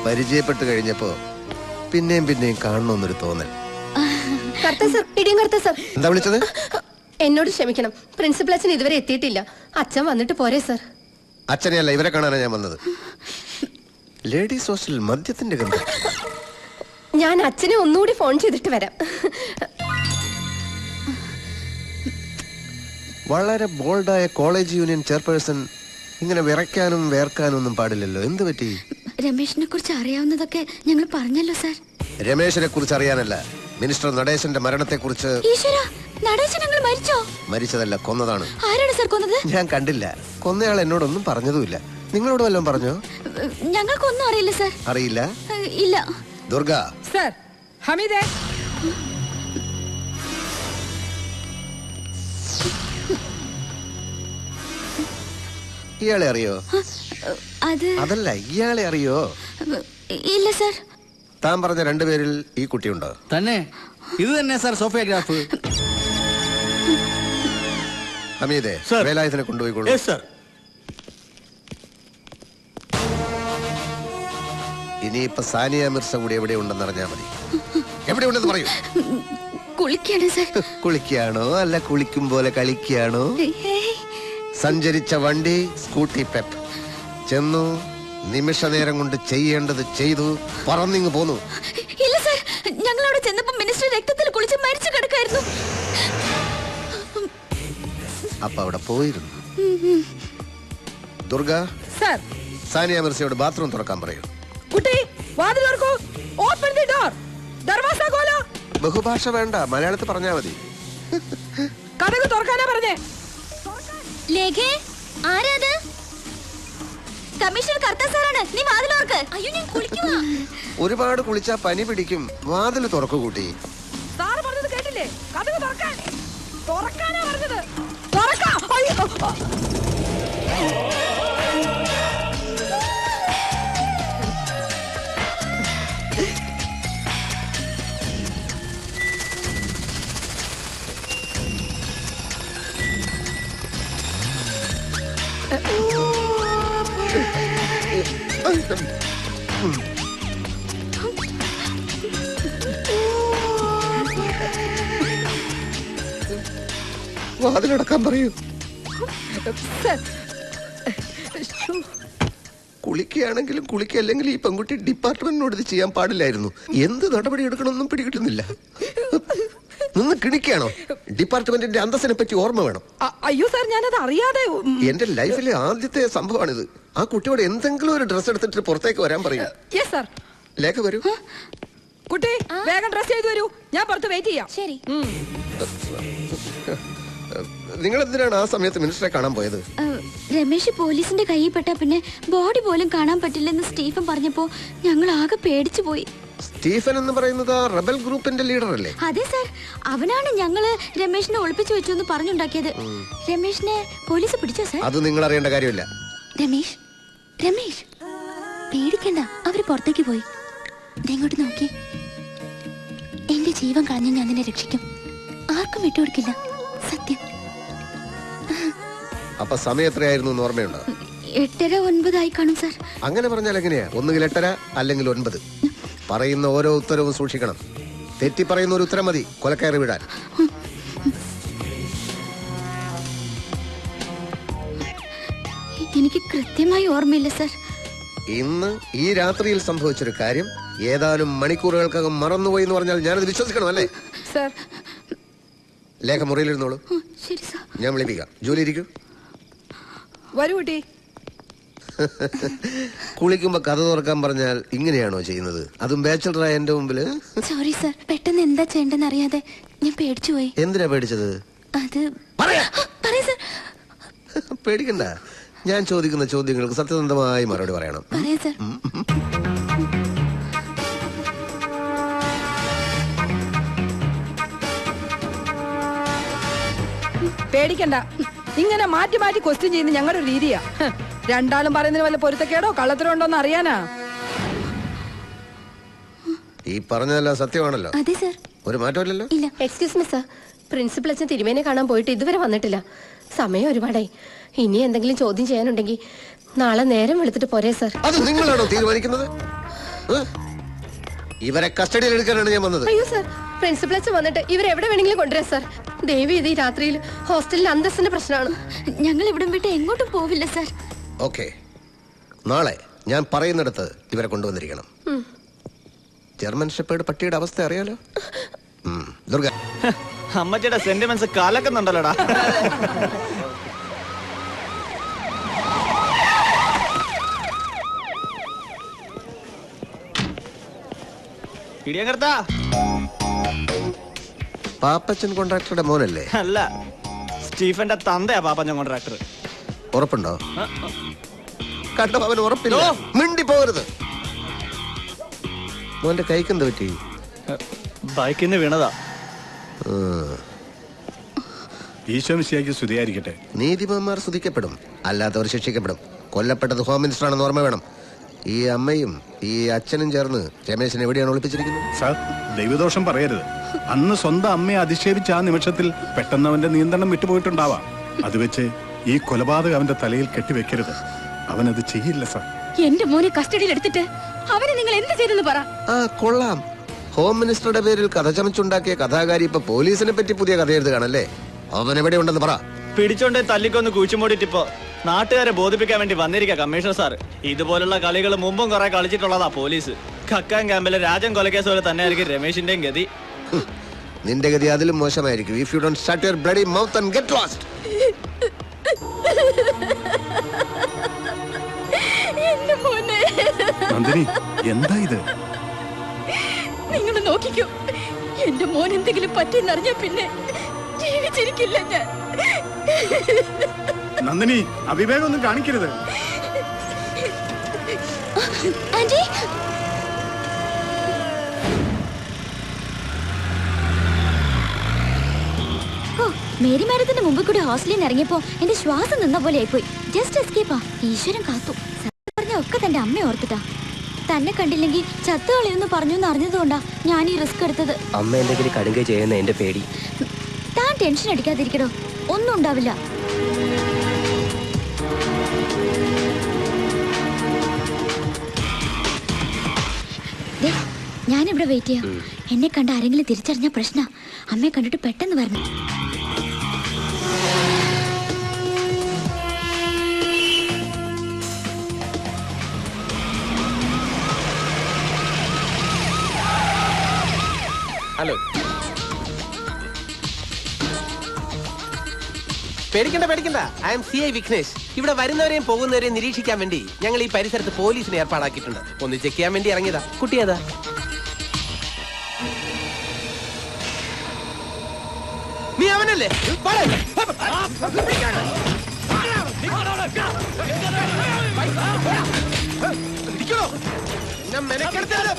പരിചയപ്പെട്ട് കഴിഞ്ഞപ്പോ പിന്നെയും പിന്നെയും കാണണമെന്നൊരു തോന്നൽ. എന്താ വിളിച്ചത്? എന്നോട് ക്ഷമിക്കണം, പ്രിൻസിപ്പൽ അച്ഛൻ ഇതുവരെ എത്തിയിട്ടില്ല. അച്ഛൻ വന്നിട്ട് പോരെ സർ? അച്ഛനെയല്ല, ഇവരെ കാണാനാണ് ഞാൻ വന്നത്. ലേഡീസ് ഹോസ്റ്റലിൽ മദ്യത്തിന്റെ ഗന്ധം. ഞാൻ അച്ഛനെ ഒന്നുകൂടി ഫോൺ ചെയ്തിട്ട് വരാം. വളരെ ബോൾഡായ കോളേജ് യൂണിയൻ ചെയർപേഴ്സൺ ഇങ്ങനെ വിറയ്ക്കാനും വേർക്കാനും ഒന്നും പാടില്ലല്ലോ. എന്ത് പറ്റി? രമേശിനെ കുറിച്ച് അറിയാവുന്നതൊക്കെ ഞങ്ങൾ പറഞ്ഞല്ലോ സാർ. രമേശിനെ കുറിച്ച് അറിയാനല്ല, മിനിസ്റ്റർ നടേശന്റെ മരണത്തെ കുറിച്ച്. മരിച്ചതല്ല, കൊന്നതാണ്. ആരാണ് സാർ കൊന്നത്? ഞാൻ കണ്ടില്ല. കൊന്നയാൾ എന്നോടൊന്നും പറഞ്ഞതുമില്ല. നിങ്ങളോട് വല്ലതും പറഞ്ഞോ? ഞങ്ങൾക്കൊന്നും അറിയില്ല സാർ. അറിയില്ല? ഇല്ല. ദുർഗ സാർ. ഹമീദേ, ഇയാളെ അറിയോ? അതല്ല, ഇയാളെ അറിയോ? ഇല്ല സാർ. താൻ പറഞ്ഞ രണ്ടുപേരിൽ ഈ കുട്ടിയുണ്ടോ? തന്നെ. ഇത് തന്നെ സാർ സോഫിയോഗ്രാഫ്. ഹമീദേ, വേലായുധനെ കൊണ്ടുപോയിക്കോളൂ. ഇനിയിപ്പൊ സാനിയ മിർസ കൂടി എവിടെ ഉണ്ടെന്ന് അറിഞ്ഞാൽ മതി. എവിടെ ഉണ്ടെന്ന് പറയൂ. കുളിക്കാണോ അല്ല കുളിക്കും പോലെ കളിക്കാണോ? സഞ്ചരിച്ച വണ്ടി സ്കൂട്ടി പെപ്പ്. ചെന്നു, നിമിഷ നേരം കൊണ്ട് ചെയ്യേണ്ടത് ചെയ്തു, പറന്നിങ് പോന്നു. ഇല്ല സാർ, ഞങ്ങൾ അവിടെ ചെന്നപ്പോൾ മിനിസ്റ്റർ രക്തത്തിൽ കുളിച്ച് മരിച്ചു കിടക്കായിരുന്നു. അപ്പൊ അവിടെ പോയിരുന്നു. ദുർഗ സാർ, സാനിയ മിർസയോട് ബാത്റൂം തുറക്കാൻ പറയൂ. കുട്ടി, വാതിൽ തുറക്കൂ. Open the door. ദർവാസ ഖോലോ. ബഹുഭാഷ വേണ്ട, മലയാളത്തിൽ പറഞ്ഞാ മതി. കതക് തുറക്കാനാ പറഞ്ഞേ. ലേഖേ, ആരാത്? കമ്മീഷണർ കർത്ത സാറാണ്. നീ വാതിൽ തുറക്ക്. അയ്യോ, ഞാൻ കുളിക്കുവാ. ഒരുപാട് കുളിച്ചാ പനി പിടിക്കും. വാതിൽ തുറക്കൂ കുട്ടി. സാറ് പറഞ്ഞത് കേട്ടില്ലേ? കതക് തുറക്കാൻ. തുറക്കാനാ പറഞ്ഞത്. തുറക്കാ. അയ്യോ. വാതിലടക്കാൻ പറയൂ. കുളിക്കുകയാണെങ്കിലും കുളിക്കല്ലെങ്കിലും ഈ പെൺകുട്ടി ഡിപ്പാർട്ട്മെന്റിനോട് ഇത് ചെയ്യാൻ പാടില്ലായിരുന്നു. എന്ത് നടപടി എടുക്കണമെന്നും പിടികിട്ടുന്നില്ല. നിന്ന് കിണിക്കുകയാണോ? ഡിപ്പാർട്ട്മെന്റിന്റെ അന്തസ്സിനെ പറ്റി ഓർമ്മ വേണം. അയ്യോ സാർ, ഞാനത് അറിയാതെ. എന്റെ ലൈഫിലെ ആദ്യത്തെ സംഭവമാണിത്. ആ കുട്ടിയോട് എന്തെങ്കിലും ഒരു ഡ്രസ് എടുത്തിട്ട് പുറത്തേക്ക് വരാൻ പറയൂ. ലേഖ വരൂ. കുട്ടി, വേഗം ഡ്രസ് ചെയ്തു വരൂ. ഞാൻ പുറത്ത് വെയിറ്റ് ചെയ്യാം. ശരി. നിങ്ങൾ എന്തിനാണ് ആ സമയത്ത് മിനിസ്റ്ററെ കാണാൻ പോയത്? രമേശ് പോലീസിന്റെ കയ്യിൽ പെട്ടാ പിന്നെ ബോഡി പോലും കാണാൻ പറ്റില്ലെന്ന് സ്റ്റീഫൻ പറഞ്ഞപ്പോ ഞങ്ങൾ ആകെ പേടിച്ചു പോയി. സ്റ്റീഫൻ എന്ന് പറയുന്നത് ആ റബൽ ഗ്രൂപ്പിന്റെ ലീഡർ അല്ലേ? അതെ സാർ, അവനാണ് ഞങ്ങള് രമേശിനെ ഒളിപ്പിച്ചു വെച്ചു എന്ന് പറഞ്ഞുണ്ടാക്കിയത്. രമേശിനെ പോലീസ് പിടിച്ചോ സാർ? അത് നിങ്ങൾ അറിയേണ്ട കാര്യമില്ല. രമേശ്, രമേശ് പേടിക്കണ്ട, അവര് പുറത്തേക്ക് പോയി. ഇങ്ങോട്ട് നോക്കി. എന്റെ ജീവൻ കളഞ്ഞ് ഞാൻ നിന്നെ രക്ഷിക്കും. ആർക്കും വിട്ടുകൊടുക്കില്ല, സത്യം. അപ്പൊ സമയം എത്രയായിരുന്നു ഓർമ്മയുണ്ടോ? 8:30-9 ആയി കാണും സാർ. അങ്ങനെ പറഞ്ഞാൽ എങ്ങനെയാ? ഒന്നുകിൽ 8:30 അല്ലെങ്കിൽ 9. പറയുന്ന ഓരോ ഉത്തരവും സൂക്ഷിക്കണം. തെറ്റി പറയുന്ന ഒരു ഉത്തരം മതി കൊലക്കയറി വിടാൻ. എനിക്ക് കൃത്യമായി ഓർമ്മയില്ല സാർ. ഇന്ന് ഈ രാത്രിയിൽ സംഭവിച്ചൊരു കാര്യം ഏതാനും മണിക്കൂറുകൾക്കകം മറന്നുപോയി എന്ന് പറഞ്ഞാൽ ഞാനത് വിശ്വസിക്കണം അല്ലേ? സാർ, ലേഖ മുറിയിലിരുന്നോളൂ. ശരി സാർ. ഞാൻ വിളിപ്പിക്കാം. ജോലി ഇരിക്കൂ. വരൂ കുട്ടി. കുളിക്കുമ്പോ കഥ തുറക്കാൻ പറഞ്ഞാൽ ഇങ്ങനെയാണോ ചെയ്യുന്നത്? അതും ബാച്ചലറായ എന്റെ മുമ്പില്. സോറി സാർ, പെട്ടെന്ന് എന്താ ചെയ്യേണ്ടെന്ന് അറിയാതെ ഞാൻ പേടിച്ചു പോയി. എന്തിനാ പേടിച്ചത്? അത് പേടിക്കണ്ട. ഞാൻ ചോദിക്കുന്ന ചോദ്യങ്ങൾക്ക് സത്യസന്ധമായി മറുപടി പറയണം. പേടിക്കണ്ട. ഇങ്ങനെ മാറ്റി മാറ്റി ക്വസ്റ്റ്യൻ ചെയ്യുന്ന ഞങ്ങളുടെ ഒരു രീതിയാ. രണ്ടാളും പറയുന്നതിന് വല്ല പൊരുത്തക്കേടോ കള്ളത്തരോ ഉണ്ടോന്ന് അറിയാനാ. ഈ പറഞ്ഞതെല്ലാം സത്യമാണല്ലോ? അതെ സർ. ഒരു മാറ്റമില്ലല്ലോ? ഇല്ല. എക്സ്ക്യൂസ് മീ സർ, പ്രിൻസിപ്പൽ അച്ഛൻ തിരുമേനെ കാണാൻ പോയിട്ട് ഇതുവരെ വന്നിട്ടില്ല. സമയം ഒരുപാടായി. ഇനി എന്തെങ്കിലും ചോദ്യം ചെയ്യാനുണ്ടെങ്കിൽ നാളെ നേരം വെളുത്തിട്ട് പോരേ സർ. അത് നിങ്ങളാണോ തീരുമാനിക്കുന്നത്? ഇവരെ കസ്റ്റഡിയിൽ എടുക്കാനാണ് ഞാൻ വന്നത്. അയ്യോ സർ, പ്രിൻസിപ്പൽ അച്ഛൻ വന്നിട്ട് ഇവരെ എവിടെ വേണമെങ്കിലും കൊണ്ടുവരാം സർ. ദേവി ഇത് ഈ രാത്രിയിൽ ഹോസ്റ്റലിൽ അന്തസ്സിന്റെ പ്രശ്നമാണ്. ഞങ്ങൾ ഇവിടം വിട്ട് എങ്ങോട്ടും പോവില്ല സർ. ഓക്കെ, നാളെ ഞാൻ പറയുന്നിടത്ത് ഇവരെ കൊണ്ടുവന്നിരിക്കണം. ജർമ്മൻ ഷെപ്പേർഡ് പട്ടിയുടെ അവസ്ഥ അറിയാലോ. ദുർഗ, അമ്മച്ചിയുടെ സെന്റിമെന്റ്സ് കലക്കുന്നുണ്ടല്ലോടാ. ഇടിയങ്കർത്താ പാപ്പച്ചൻ കോൺട്രാക്ടറുടെ മോനല്ലേ? അല്ല, സ്റ്റീഫന്റെ തന്തയാ പാപ്പച്ചൻ കോൺട്രാക്ടർ. ഉറപ്പുണ്ടോ? കണ്ടോ, അവന് ഉറപ്പില്ല. മിണ്ടി പോകരുത്. മോന്റെ കൈക്കെന്ത് പറ്റി? ബൈക്കിൽ നിന്ന് വീണതാ. ഈശോമിശിഹായ്ക്ക് സ്തുതിയായിരിക്കട്ടെ. നീതിമാന്മാർ സ്തുതിക്കപ്പെടും, അല്ലാത്തവർ ശിക്ഷിക്കപ്പെടും. കൊല്ലപ്പെട്ടത് ഹോം മിനിസ്റ്റർ ആണെന്ന് ഓർമ്മ വേണം. ഈ അമ്മയും ഈ അച്ഛനും ചേർന്ന് രമേശിനെ എവിടെയാണ് ഒളിപ്പിച്ചിരിക്കുന്നത്? സാർ, ദൈവദോഷം പറയരുത്. അന്ന് സ്വന്തം അമ്മയെ അധിക്ഷേപിച്ച ആ നിമിഷത്തിൽ പെട്ടെന്ന് അവന്റെ നിയന്ത്രണം വിട്ടുപോയിട്ടുണ്ടാവാം. അത് വെച്ച് ഈ കൊലപാതകം അവന്റെ തലയിൽ കെട്ടിവെക്കരുത്. അവനത് ചെയ്യില്ല സാർ. എന്റെ മോനെ കസ്റ്റഡിയിൽ എടുത്തിട്ട് അവനെ നിങ്ങൾ എന്ത് ചെയ്തെന്ന് പറ. ആ, കൊള്ളാം. ഹോം മിനിസ്റ്ററുടെ പേരിൽ കഥ ചമച്ചുണ്ടാക്കിയ കഥാകാരി ഇപ്പൊ പോലീസിനെ പറ്റി പുതിയ കഥ എഴുതുകയാണല്ലേ. അവൻ എവിടെ ഉണ്ടെന്ന് പറ. പിടിച്ചോണ്ട് തല്ലിക്കൊന്ന് കുഴിച്ചുമൂടിട്ടിപ്പോ നാട്ടുകാരെ ബോധിപ്പിക്കാൻ വേണ്ടി വന്നിരിക്കുക കമ്മീഷണർ സാർ. ഇതുപോലുള്ള കളികൾ മുമ്പും കുറെ കളിച്ചിട്ടുള്ളതാ പോലീസ്. കക്കാൻ ക്യാമ്പിലെ രാജൻ കൊലക്കേസ് പോലെ തന്നെ ആയിരിക്കും രമേശിന്റെയും ഗതി. നിന്റെ ഗതി അതിലും മോശമായിരിക്കും. If you don't shut your bloody mouth and get lost. Nandini, എന്താ ഇത്? നിങ്ങൾ നോക്കിക്കോ, എന്റെ മോൻ എന്തെങ്കിലും പറ്റിയെന്നറിഞ്ഞ പിന്നെ ജീവിച്ചിരിക്കില്ല ഞാൻ. നന്ദിനി, അവിവേകം ഒന്നും കാണിക്കരുത്. ആന്റി, മേരി മാഡത്തിന്റെ മുമ്പിൽ കൂടി ഹോസ്റ്റലിൽ നിന്ന് ഇറങ്ങിയപ്പോ എന്റെ ശ്വാസം നിന്ന പോലെ ആയിപ്പോയി. ജസ്റ്റ് എസ്കേപ്പാ. ഈശ്വരൻ കാത്തു. പറഞ്ഞ ഒക്കെ തന്റെ അമ്മ ഓർത്തിട്ടാ. തന്നെ കണ്ടില്ലെങ്കിൽ ചത്തു കളയെന്ന് പറഞ്ഞു അറിഞ്ഞതുകൊണ്ടാ ഞാൻ ഈ റിസ്ക് എടുത്തത്. അമ്മ എന്തെങ്കിലും കടുങ്കൈ ചെയ്യുന്ന എന്റെ പേടി. താൻ ടെൻഷൻ അടിക്കാതിരിക്കടോ, ഒന്നും ഉണ്ടാവില്ല. ഞാനിവിടെ വെയിറ്റ് ചെയ്യാം. എന്നെ കണ്ട ആരെങ്കിലും തിരിച്ചറിഞ്ഞ പ്രശ്ന. അമ്മയെ കണ്ടിട്ട് പെട്ടെന്ന് വരണം. ഹലോ, പേടിക്കണ്ട. I M CI Vignesh. ഇവിടെ വരുന്നവരെയും പോകുന്നവരെയും നിരീക്ഷിക്കാൻ വേണ്ടി ഞങ്ങൾ ഈ പരിസരത്ത് പോലീസിനെ ഏർപ്പാടാക്കിയിട്ടുണ്ട്. ഒന്ന് ചെക്ക് ചെയ്യാൻ വേണ്ടി ഇറങ്ങിയതാ. കുട്ടിയേതാ? നീ അവനല്ലേ? മെനക്കെടുത്താലും